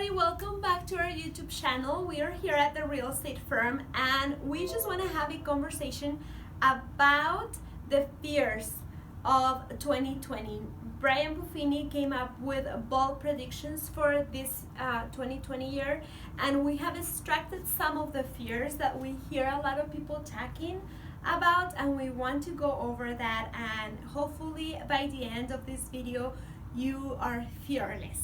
everybody, welcome back to our YouTube channel. We are here at the real estate firm and we just want to have a conversation about the fears of 2020. Brian Buffini came up with bold predictions for this 2020 year, and we have extracted some of the fears that we hear a lot of people talking about, and we want to go over that, and hopefully by the end of this video you are fearless.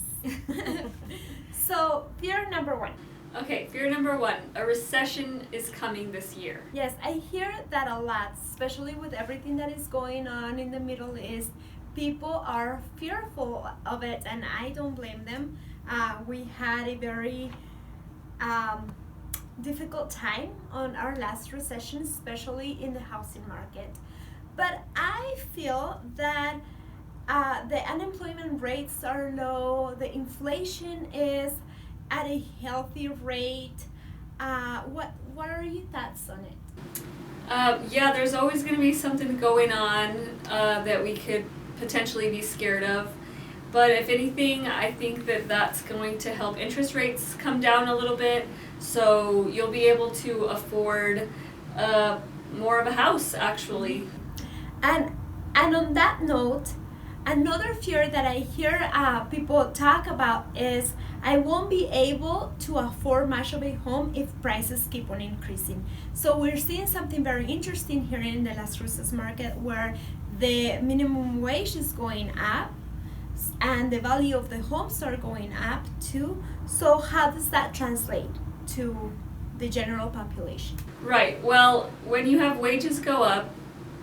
So fear number one. Okay, fear number one, a recession is coming this year. Yes, I hear that a lot, especially with everything that is going on in the Middle East. People are fearful of it, and I don't blame them. We had a very difficult time on our last recession, especially in the housing market. But I feel that the unemployment rates are low, the inflation is at a healthy rate. What are your thoughts on it? Yeah, there's always going to be something going on that we could potentially be scared of. But if anything, I think that that's going to help interest rates come down a little bit, so you'll be able to afford more of a house, actually. And on that note, another fear that I hear people talk about is I won't be able to afford much of a home if prices keep on increasing. So we're seeing something very interesting here in the Las Cruces market, where the minimum wage is going up and the value of the homes are going up too. So how does that translate to the general population? Right, well, when you have wages go up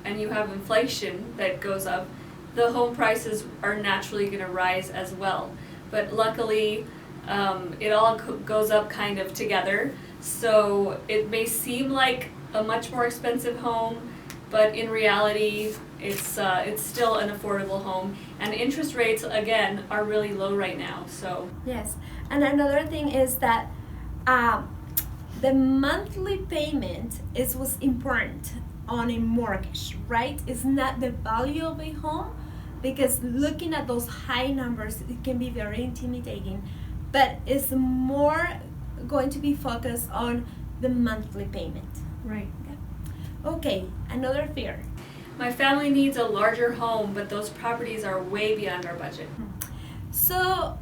and you have inflation that goes up, the home prices are naturally going to rise as well. But luckily, it all goes up kind of together. So it may seem like a much more expensive home, but in reality, it's still an affordable home. And interest rates, again, are really low right now. So yes, and another thing is that the monthly payment is what's important on a mortgage, right? It's not the value of a home, because looking at those high numbers, it can be very intimidating, but it's more going to be focused on the monthly payment. right. Okay, another fear. My family needs a larger home, but those properties are way beyond our budget. So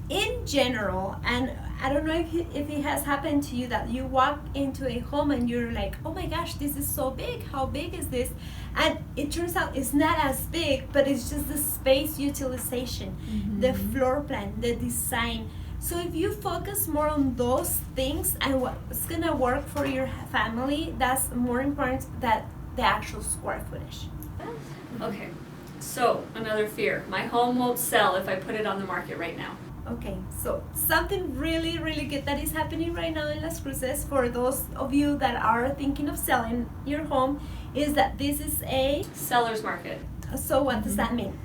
in general, and I don't know if it has happened to you, that you walk into a home and you're like, oh my gosh, this is so big, how big is this? And it turns out it's not as big, but it's just the space utilization, the floor plan, the design. So if you focus more on those things and what's gonna work for your family, that's more important than the actual square footage. Okay, so another fear. My home won't sell if I put it on the market right now. Okay, so something really, really good that is happening right now in Las Cruces, for those of you that are thinking of selling your home, is that this is a Seller's market. So what does that mean?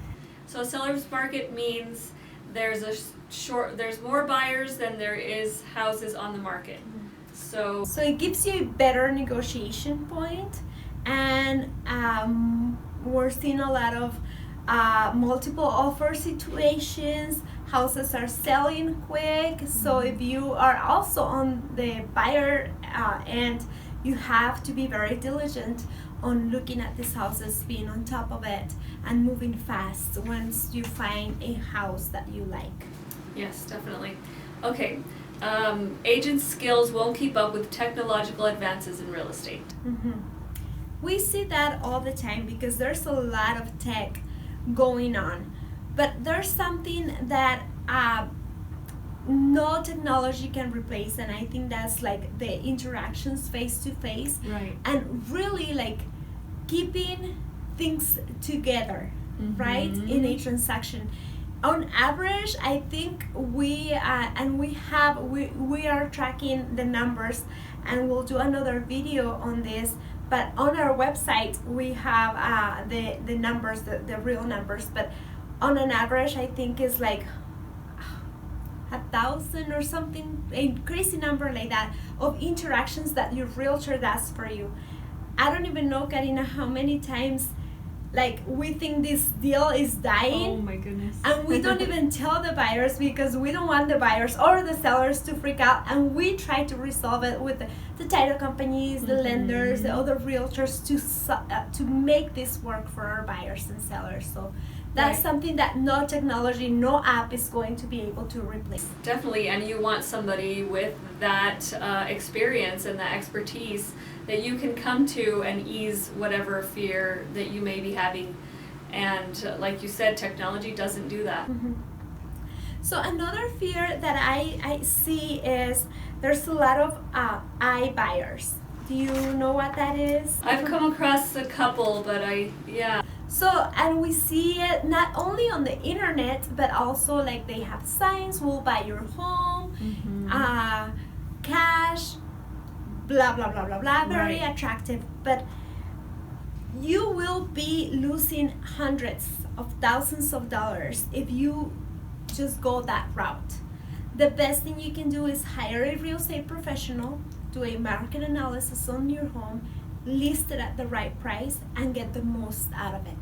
So seller's market means there's more buyers than there is houses on the market. So it gives you a better negotiation point, and we're seeing a lot of multiple offer situations. Houses are selling quick, so if you are also on the buyer end, you have to be very diligent on looking at these houses, being on top of it, and moving fast once you find a house that you like. yes, definitely. Okay, agent skills won't keep up with technological advances in real estate. We see that all the time because there's a lot of tech going on, but there's something that no technology can replace, and I think that's like the interactions face to face, Right. and really like keeping things together, right, in a transaction. On average, I think we are tracking the numbers, and we'll do another video on this. But on our website, we have the numbers, the real numbers. But on an average, I think it's like 1,000 or something, a crazy number like that, of interactions that your realtor does for you. I don't even know, Karina, how many times like we think this deal is dying. Oh my goodness. And we don't even tell the buyers because we don't want the buyers or the sellers to freak out, and we try to resolve it with the title companies, the lenders, the other realtors to make this work for our buyers and sellers. So that's something that no technology, no app is going to be able to replace. Definitely, and you want somebody with that experience and that expertise that you can come to and ease whatever fear that you may be having. And like you said, technology doesn't do that. So another fear that I see is there's a lot of iBuyers. Do you know what that is? I've come across a couple, but So, and we see it not only on the internet, but also like they have signs, we'll buy your home, cash, blah, blah, blah, blah, blah, very attractive. But you will be losing hundreds of thousands of dollars if you just go that route. The best thing you can do is hire a real estate professional, do a market analysis on your home, list it at the right price, and get the most out of it.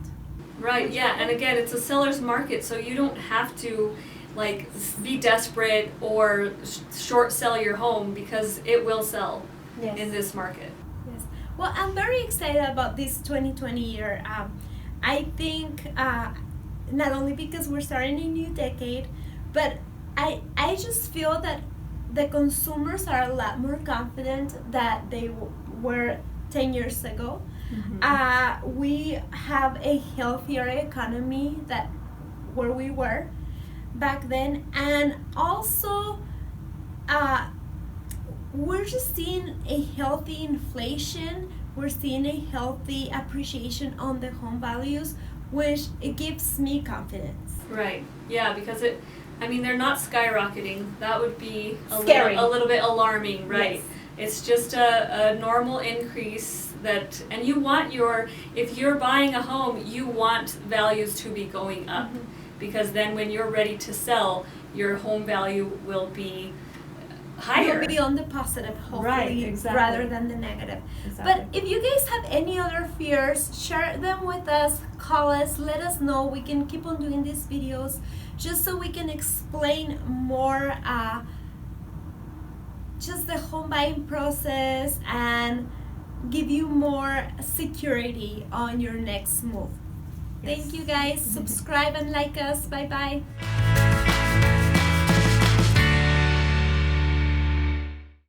Right, yeah, and again, it's a seller's market, so you don't have to like be desperate or short sell your home, because it will sell in this market. Yes. Well, I'm very excited about this 2020 year. I think not only because we're starting a new decade, but I just feel that the consumers are a lot more confident that they were 10 years ago. We have a healthier economy than where we were back then, and also we're just seeing a healthy inflation. We're seeing a healthy appreciation on the home values, which it gives me confidence. Right. Yeah, because they're not skyrocketing. That would be a little bit alarming, right? Yes. It's just a normal increase and you want if you're buying a home, you want values to be going up, because then when you're ready to sell, your home value will be higher. You'll be on the positive, hopefully, rather than the negative. But if you guys have any other fears, share them with us, call us, let us know. We can keep on doing these videos just so we can explain more just the home buying process and give you more security on your next move. Thank you guys. Subscribe and like us. Bye bye.